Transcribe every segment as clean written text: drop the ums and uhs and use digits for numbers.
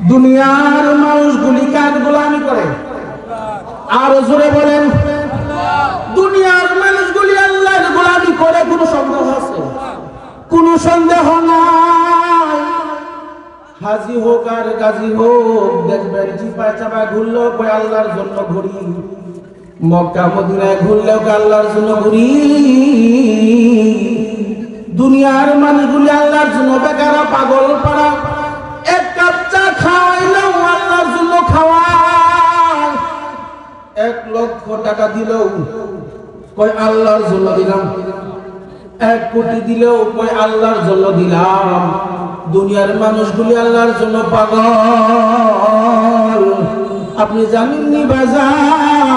দুনিয়ার মানুষগুলি কার গোলামি করে? আর জোরে বলেন, দুনিয়ার মানুষগুলি আল্লাহর গোলামি করে। কোনো সন্দেহ আছে? কোনো সন্দেহ নাই। হাজি হোক আর গাজী হোক, দেখবেন চিপায় চাপায় ঘুরলেও কয় আল্লাহর জন্য ঘুরি, মক্কা মদিনায় ঘুরলেও আল্লাহর জন্য ঘুরি। দুনিয়ার মানুষগুলি আল্লাহর জন্য বেকার পাগল পাড়া। এক কাপ চা খাওয়াইলেও আল্লাহর জন্য খাওয়ায়, 1 লক্ষ টাকা দিলেও কয় আল্লাহর জন্য দিলাম, 1 কোটি দিলেও কয় আল্লাহর জন্য দিলাম। দুনিয়ার মানুষগুলি আল্লাহর জন্য পাগল। আপনি জানেননি বাজান,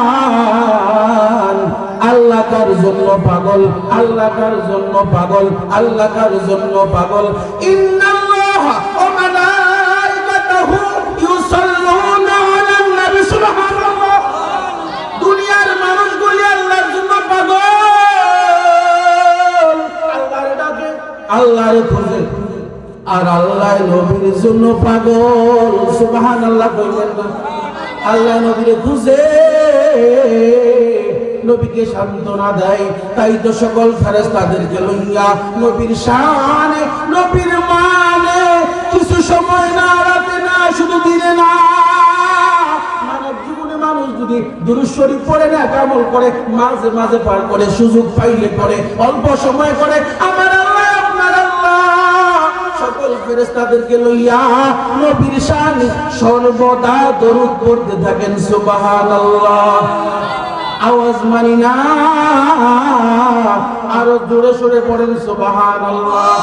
আল্লাহ কার জন্য পাগল, আল্লাহ কার জন্য পাগল, আল্লাহ কার জন্য পাগল। ইন্নাল্লাহা ওয়া মালাইকাতাহু ইউসাল্লুনা আলান নবী। সুবহানাল্লাহ। দুনিয়ার মানুষগুলি আল্লাহর জন্য পাগল, আল্লাহর ডাকে, আল্লাহর খোঁজে, আর আল্লাহ নবীর জন্য পাগল। সুবহানাল্লাহ বলবেন না? আল্লাহ নবীর খুঁজে, নবীকে সান্ত্বনা দেয়। তাই তো সকল ফেরেশতাদেরকে লইয়া নবীর শানে, নবীর মানে কিছু সময় না, রাতে না, শুধু দিনে না, মানব জীবনে মানুষ যদি দুরূদ শরীফ পড়ে না, আমল করে, মাঝে মাঝে পার করে, সুযোগ পাইলে করে, অল্প সময় করে, আমার আল্লাহ আপনার আল্লাহ সকল ফেরেশতাদেরকে লইয়া নবীর শানে সর্বদা দরুদ পড়তে থাকেন। সুবহানাল্লাহ। আওয়াজ মানি না, আরো জোরে সোরে পড়েন সুবহানাল্লাহ।